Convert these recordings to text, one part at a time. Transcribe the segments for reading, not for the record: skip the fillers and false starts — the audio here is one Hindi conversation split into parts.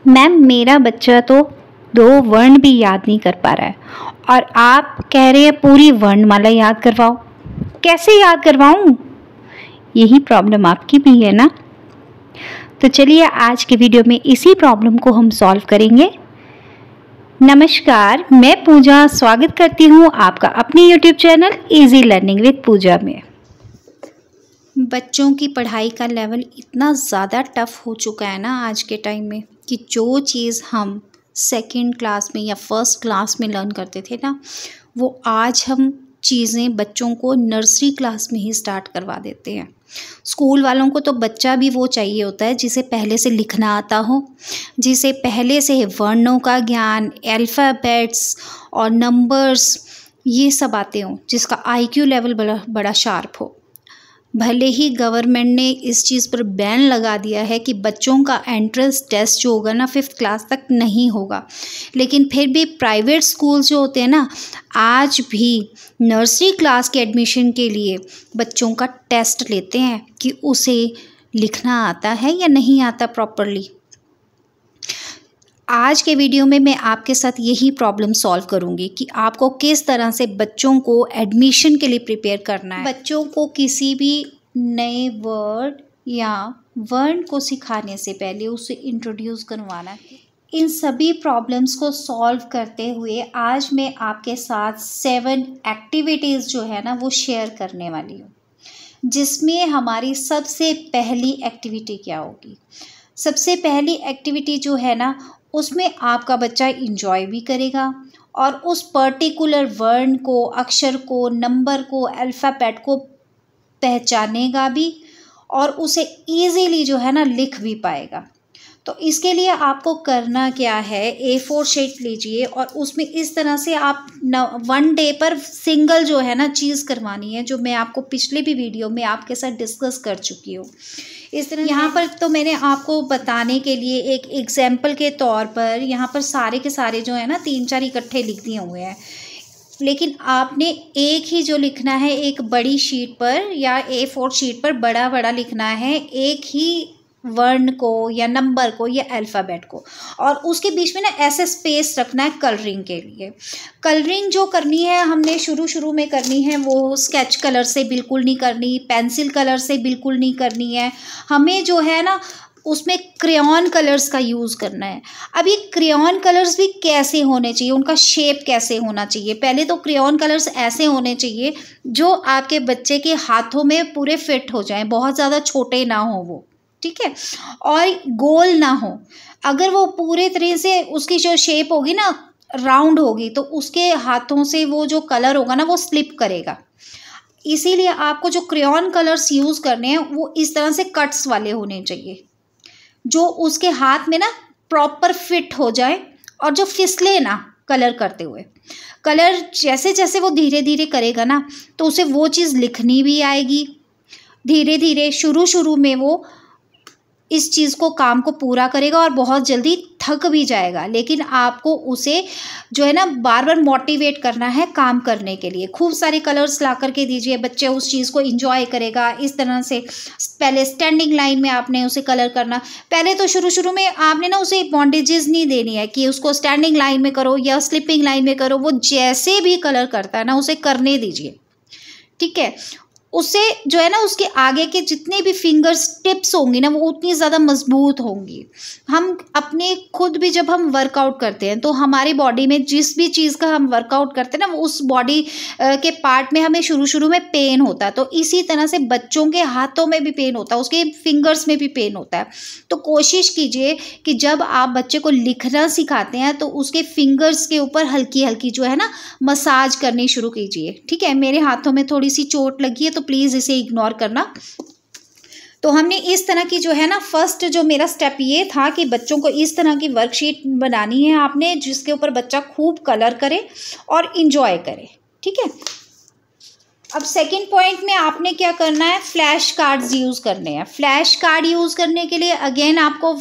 मैम मेरा बच्चा तो 2 वर्ण भी याद नहीं कर पा रहा है और आप कह रहे हैं पूरी वर्णमाला याद करवाओ। कैसे याद करवाऊं? यही प्रॉब्लम आपकी भी है ना? तो चलिए आज के वीडियो में इसी प्रॉब्लम को हम सॉल्व करेंगे। नमस्कार, मैं पूजा स्वागत करती हूँ आपका अपने YouTube channel easy learning with Pooja में। बच्चों की पढ़ाई का लेवल इतना ज़्यादा टफ हो चुका है ना आज के टाइम में कि जो चीज़ हम सेकंड क्लास में या फर्स्ट क्लास में लर्न करते थे ना, वो आज हम चीज़ें बच्चों को नर्सरी क्लास में ही स्टार्ट करवा देते हैं। स्कूल वालों को तो बच्चा भी वो चाहिए होता है जिसे पहले से लिखना आता हो, जिसे पहले से वर्णों का ज्ञान, अल्फ़ाबेट्स और नंबर्स ये सब आते हों, जिसका IQ लेवल बड़ा शार्प हो। भले ही गवर्नमेंट ने इस चीज़ पर बैन लगा दिया है कि बच्चों का एंट्रेंस टेस्ट जो होगा ना 5th क्लास तक नहीं होगा, लेकिन फिर भी प्राइवेट स्कूल जो होते हैं ना, आज भी नर्सरी क्लास के एडमिशन के लिए बच्चों का टेस्ट लेते हैं कि उसे लिखना आता है या नहीं आता प्रॉपरली। आज के वीडियो में मैं आपके साथ यही प्रॉब्लम सॉल्व करूंगी कि आपको किस तरह से बच्चों को एडमिशन के लिए प्रिपेयर करना है। बच्चों को किसी भी नए वर्ड या वर्ण को सिखाने से पहले उसे इंट्रोड्यूस करवाना है। इन सभी प्रॉब्लम्स को सॉल्व करते हुए आज मैं आपके साथ 7 एक्टिविटीज़ जो है ना वो शेयर करने वाली हूँ, जिसमें हमारी सबसे पहली एक्टिविटी क्या होगी। सबसे पहली एक्टिविटी जो है ना, उसमें आपका बच्चा इंजॉय भी करेगा और उस पर्टिकुलर वर्ण को, अक्षर को, नंबर को, अल्फ़ाबेट को पहचानेगा भी और उसे इजीली जो है ना लिख भी पाएगा। तो इसके लिए आपको करना क्या है, A4 शीट लीजिए और उसमें इस तरह से आप 1 डे पर सिंगल जो है ना चीज़ करवानी है, जो मैं आपको पिछले भी वीडियो में आपके साथ डिस्कस कर चुकी हूँ। इस तरह यहाँ पर तो मैंने आपको बताने के लिए एक एग्जाम्पल के तौर पर यहाँ पर सारे के सारे जो है ना 3-4 इकट्ठे लिख दिए हुए हैं, लेकिन आपने एक ही जो लिखना है एक बड़ी शीट पर या A4 शीट पर बड़ा बड़ा लिखना है, एक ही वर्ण को या नंबर को या अल्फ़ाबेट को, और उसके बीच में ना ऐसे स्पेस रखना है कलरिंग के लिए। कलरिंग जो करनी है हमने शुरू में करनी है वो स्केच कलर से बिल्कुल नहीं करनी, पेंसिल कलर से बिल्कुल नहीं करनी है। हमें जो है ना उसमें क्रेयॉन कलर्स का यूज़ करना है। अब ये क्रेयॉन कलर्स भी कैसे होने चाहिए, उनका शेप कैसे होना चाहिए। पहले तो क्रेयॉन कलर्स ऐसे होने चाहिए जो आपके बच्चे के हाथों में पूरे फिट हो जाएं, बहुत ज़्यादा छोटे ना हो वो, ठीक है, और गोल ना हो। अगर वो पूरे तरह से उसकी जो शेप होगी ना राउंड होगी, तो उसके हाथों से वो जो कलर होगा ना वो स्लिप करेगा। इसीलिए आपको जो क्रेयॉन कलर्स यूज़ करने हैं वो इस तरह से कट्स वाले होने चाहिए, जो उसके हाथ में ना प्रॉपर फिट हो जाए और जो फिसले ना कलर करते हुए। कलर जैसे जैसे वो धीरे धीरे करेगा ना, तो उसे वो चीज़ लिखनी भी आएगी धीरे धीरे। शुरू में वो इस चीज़ को, काम को पूरा करेगा और बहुत जल्दी थक भी जाएगा, लेकिन आपको उसे जो है ना बार बार मोटिवेट करना है काम करने के लिए। खूब सारे कलर्स ला करके दीजिए, बच्चे उस चीज़ को एंजॉय करेगा। इस तरह से पहले स्टैंडिंग लाइन में आपने उसे कलर करना। पहले तो शुरू में आपने ना उसे बॉन्डेजेस नहीं देनी है कि उसको स्टैंडिंग लाइन में करो या स्लिपिंग लाइन में करो। वो जैसे भी कलर करता है ना उसे करने दीजिए, ठीक है। उससे जो है ना उसके आगे के जितने भी फिंगर्स टिप्स होंगी ना वो उतनी ज़्यादा मजबूत होंगी। हम अपने खुद भी जब हम वर्कआउट करते हैं तो हमारी बॉडी में जिस भी चीज़ का हम वर्कआउट करते हैं ना वो उस बॉडी के पार्ट में हमें शुरू में पेन होता है। तो इसी तरह से बच्चों के हाथों में भी पेन होता है, उसके फिंगर्स में भी पेन होता है। तो कोशिश कीजिए कि जब आप बच्चे को लिखना सिखाते हैं तो उसके फिंगर्स के ऊपर हल्की हल्की जो है ना मसाज करनी शुरू कीजिए, ठीक है। मेरे हाथों में थोड़ी सी चोट लगी है तो प्लीज़ इसे इग्नोर करना। तो हमने इस तरह की जो है ना फर्स्ट जो मेरा स्टेप ये था कि बच्चों को इस तरह की वर्कशीट बनानी है आपने, जिसके ऊपर बच्चा खूब कलर करे और इंजॉय करे, ठीक है। अब सेकंड पॉइंट में आपने क्या करना है, फ्लैश कार्ड्स यूज़ करने हैं। फ्लैश कार्ड यूज़ करने के लिए अगेन आपको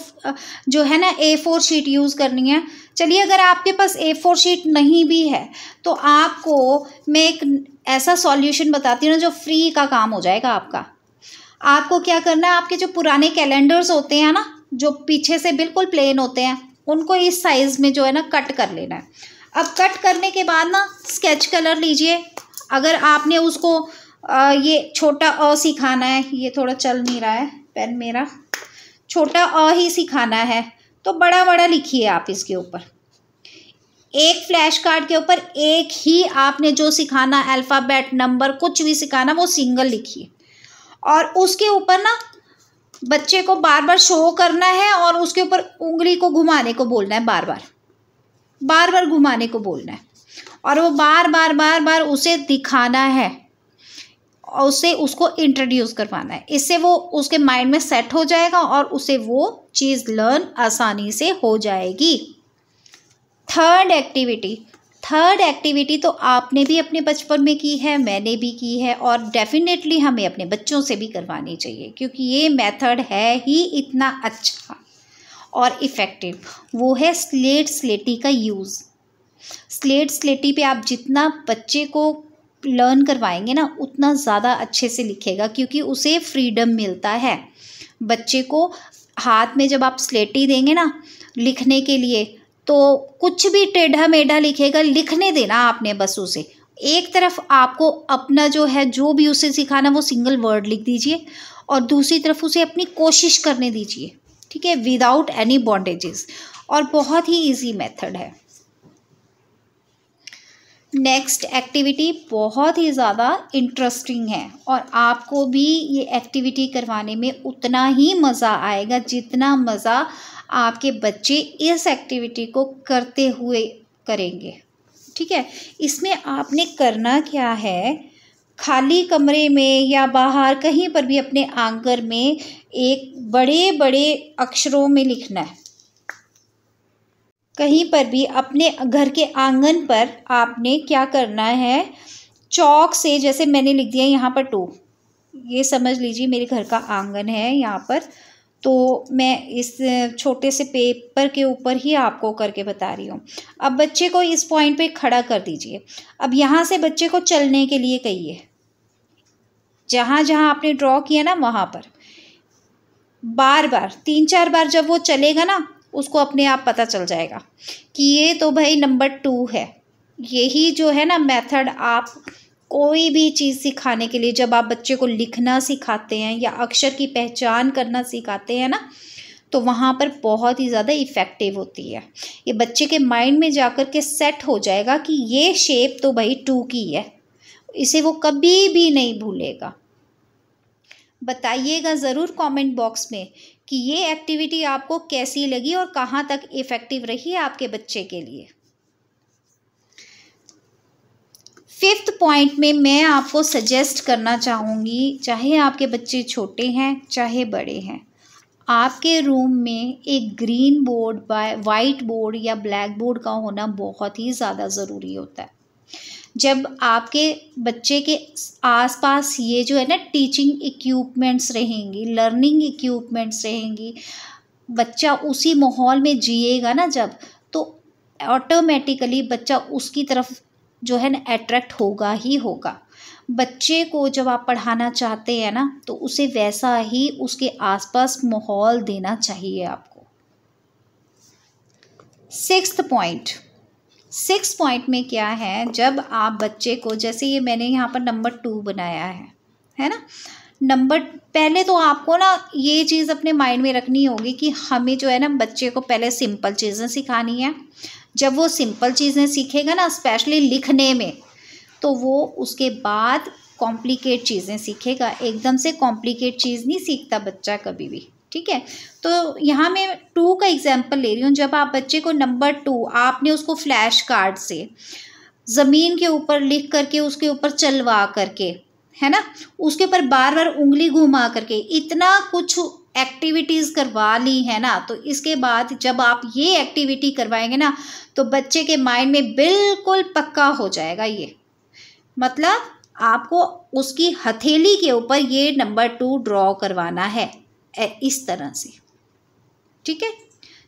जो है ना A4 शीट यूज़ करनी है। चलिए अगर आपके पास A4 शीट नहीं भी है तो आपको मैं एक ऐसा सॉल्यूशन बताती हूँ ना जो फ्री का काम हो जाएगा आपका। आपको क्या करना है, आपके जो पुराने कैलेंडर्स होते हैं ना जो पीछे से बिल्कुल प्लेन होते हैं, उनको इस साइज़ में जो है ना कट कर लेना है। अब कट करने के बाद ना स्केच कलर लीजिए। अगर आपने उसको ये छोटा अ सिखाना है, ये थोड़ा चल नहीं रहा है पेन मेरा, छोटा अ ही सिखाना है तो बड़ा बड़ा लिखिए आप इसके ऊपर। एक फ्लैश कार्ड के ऊपर एक ही आपने जो सिखाना, अल्फ़ाबेट, नंबर, कुछ भी सिखाना वो सिंगल लिखिए। और उसके ऊपर ना बच्चे को बार बार शो करना है और उसके ऊपर उंगली को घुमाने को बोलना है, बार बार घुमाने को बोलना है। और वो बार बार उसे दिखाना है और उसे उसको इंट्रोड्यूस करवाना है। इससे वो उसके माइंड में सेट हो जाएगा और उसे वो चीज़ लर्न आसानी से हो जाएगी। थर्ड एक्टिविटी तो आपने भी अपने बचपन में की है, मैंने भी की है और डेफिनेटली हमें अपने बच्चों से भी करवानी चाहिए, क्योंकि ये मेथड है ही इतना अच्छा और इफ़ेक्टिव। वो है स्लेट स्लेटी का यूज़। स्लेट स्लेटी पे आप जितना बच्चे को लर्न करवाएंगे ना उतना ज़्यादा अच्छे से लिखेगा, क्योंकि उसे फ्रीडम मिलता है। बच्चे को हाथ में जब आप स्लेटी देंगे ना लिखने के लिए, तो कुछ भी टेढ़ा मेढ़ा लिखेगा, लिखने देना आपने बस उसे। एक तरफ आपको अपना जो है जो भी उसे सिखाना वो सिंगल वर्ड लिख दीजिए और दूसरी तरफ उसे अपनी कोशिश करने दीजिए, ठीक है, विदाउट एनी बॉन्डेजेस। और बहुत ही इजी मेथड है। नेक्स्ट एक्टिविटी बहुत ही ज़्यादा इंटरेस्टिंग है और आपको भी ये एक्टिविटी करवाने में उतना ही मज़ा आएगा जितना मज़ा आपके बच्चे इस एक्टिविटी को करते हुए करेंगे, ठीक है। इसमें आपने करना क्या है, खाली कमरे में या बाहर कहीं पर भी अपने आंगन में एक बड़े बड़े अक्षरों में लिखना है। कहीं पर भी अपने घर के आंगन पर आपने क्या करना है, चौक से, जैसे मैंने लिख दिया यहाँ पर 2, ये समझ लीजिए मेरे घर का आंगन है यहाँ पर, तो मैं इस छोटे से पेपर के ऊपर ही आपको करके बता रही हूँ। अब बच्चे को इस पॉइंट पे खड़ा कर दीजिए। अब यहाँ से बच्चे को चलने के लिए कहिए, जहाँ जहाँ आपने ड्रॉ किया ना वहाँ पर बार बार 3-4 बार जब वो चलेगा ना उसको अपने आप पता चल जाएगा कि ये तो भाई नंबर 2 है। यही जो है ना मेथड आप कोई भी चीज़ सिखाने के लिए, जब आप बच्चे को लिखना सिखाते हैं या अक्षर की पहचान करना सिखाते हैं ना, तो वहाँ पर बहुत ही ज़्यादा इफ़ेक्टिव होती है। ये बच्चे के माइंड में जाकर के सेट हो जाएगा कि ये शेप तो भाई 2 की है, इसे वो कभी भी नहीं भूलेगा। बताइएगा ज़रूर कमेंट बॉक्स में कि ये एक्टिविटी आपको कैसी लगी और कहाँ तक इफ़ेक्टिव रही आपके बच्चे के लिए। 5th पॉइंट में मैं आपको सजेस्ट करना चाहूँगी, चाहे आपके बच्चे छोटे हैं चाहे बड़े हैं, आपके रूम में एक ग्रीन बोर्ड वाइट बोर्ड या ब्लैक बोर्ड का होना बहुत ही ज़्यादा ज़रूरी होता है। जब आपके बच्चे के आसपास ये जो है ना टीचिंग इक्विपमेंट्स रहेंगी, लर्निंग इक्विपमेंट्स रहेंगी, बच्चा उसी माहौल में जिएगा ना जब, तो ऑटोमेटिकली बच्चा उसकी तरफ जो है ना अट्रैक्ट होगा ही होगा। बच्चे को जब आप पढ़ाना चाहते हैं ना तो उसे वैसा ही उसके आसपास माहौल देना चाहिए आपको। 6th पॉइंट में क्या है, जब आप बच्चे को, जैसे ये मैंने यहाँ पर नंबर 2 बनाया है ना, नंबर, पहले तो आपको ना ये चीज़ अपने माइंड में रखनी होगी कि हमें जो है ना बच्चे को पहले सिंपल चीज़ें सिखानी है। जब वो सिंपल चीज़ें सीखेगा ना स्पेशली लिखने में, तो वो उसके बाद कॉम्प्लिकेट चीज़ें सीखेगा। एकदम से कॉम्प्लिकेट चीज़ नहीं सीखता बच्चा कभी भी, ठीक है। तो यहाँ मैं 2 का एग्जांपल ले रही हूँ। जब आप बच्चे को नंबर 2, आपने उसको फ्लैश कार्ड से ज़मीन के ऊपर लिख करके उसके ऊपर चलवा करके, है ना, उसके ऊपर बार बार उंगली घुमा करके इतना कुछ एक्टिविटीज़ करवा ली है ना, तो इसके बाद जब आप ये एक्टिविटी करवाएंगे ना तो बच्चे के माइंड में बिल्कुल पक्का हो जाएगा ये। मतलब आपको उसकी हथेली के ऊपर ये नंबर 2 ड्रॉ करवाना है इस तरह से, ठीक है।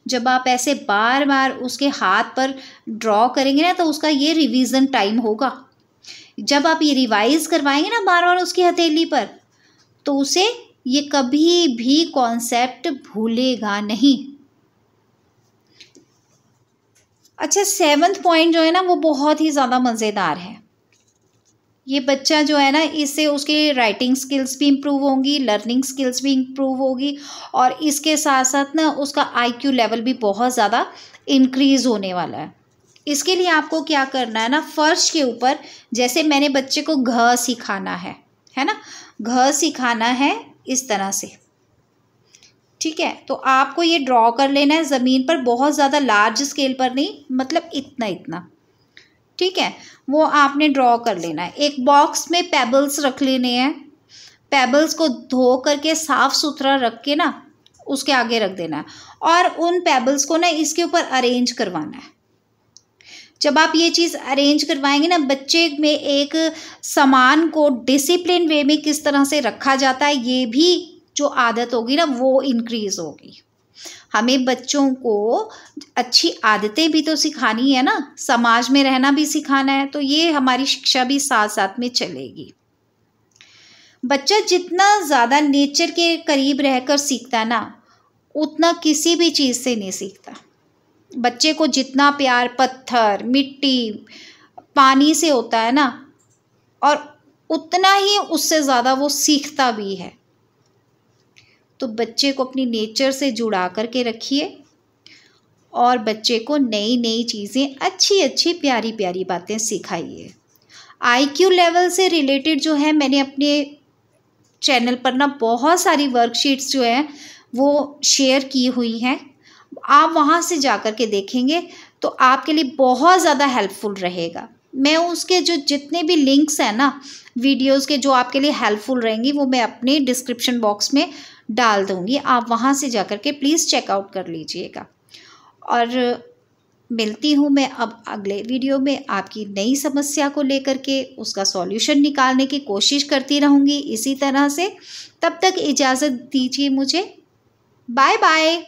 जब आप ऐसे बार बार उसके हाथ पर ड्रॉ करेंगे ना तो उसका ये रिवीजन टाइम होगा। जब आप ये रिवाइज करवाएंगे ना बार बार उसकी हथेली पर, तो उसे ये कभी भी कॉन्सेप्ट भूलेगा नहीं। अच्छा, 7th पॉइंट जो है ना वो बहुत ही ज़्यादा मज़ेदार है। ये बच्चा जो है ना, इससे उसकी राइटिंग स्किल्स भी इम्प्रूव होंगी, लर्निंग स्किल्स भी इम्प्रूव होगी, और इसके साथ साथ ना उसका IQ लेवल भी बहुत ज़्यादा इंक्रीज़ होने वाला है। इसके लिए आपको क्या करना है ना, फर्श के ऊपर जैसे मैंने बच्चे को घ सिखाना है ना, घ सिखाना है इस तरह से, ठीक है। तो आपको ये ड्रॉ कर लेना है ज़मीन पर, बहुत ज़्यादा लार्ज स्केल पर नहीं, मतलब इतना इतना, ठीक है। वो आपने ड्रॉ कर लेना है। एक बॉक्स में पेबल्स रख लेने हैं, पेबल्स को धो करके साफ़ सुथरा रख के ना उसके आगे रख देना है, और उन पेबल्स को ना इसके ऊपर अरेंज करवाना है। जब आप ये चीज़ अरेंज करवाएंगे ना, बच्चे में एक सामान को डिसिप्लिन वे में किस तरह से रखा जाता है, ये भी जो आदत होगी ना वो इंक्रीज़ होगी। हमें बच्चों को अच्छी आदतें भी तो सिखानी है ना, समाज में रहना भी सिखाना है, तो ये हमारी शिक्षा भी साथ साथ में चलेगी। बच्चा जितना ज़्यादा नेचर के करीब रहकर सीखता है ना, उतना किसी भी चीज़ से नहीं सीखता। बच्चे को जितना प्यार पत्थर, मिट्टी, पानी से होता है ना, और उतना ही उससे ज़्यादा वो सीखता भी है। तो बच्चे को अपनी नेचर से जुड़ा करके रखिए, और बच्चे को नई नई चीज़ें, अच्छी अच्छी प्यारी प्यारी बातें सिखाइए। IQ लेवल से रिलेटेड जो है, मैंने अपने चैनल पर ना बहुत सारी वर्कशीट्स जो हैं वो शेयर की हुई हैं। आप वहाँ से जा कर के देखेंगे तो आपके लिए बहुत ज़्यादा हेल्पफुल रहेगा। मैं उसके जो जितने भी लिंक्स हैं ना वीडियोस के, जो आपके लिए हेल्पफुल रहेंगी, वो मैं अपने डिस्क्रिप्शन बॉक्स में डाल दूँगी। आप वहाँ से जा कर के प्लीज़ चेकआउट कर लीजिएगा। और मिलती हूँ मैं अब अगले वीडियो में आपकी नई समस्या को लेकर के, उसका सॉल्यूशन निकालने की कोशिश करती रहूँगी इसी तरह से। तब तक इजाज़त दीजिए मुझे। Bye bye.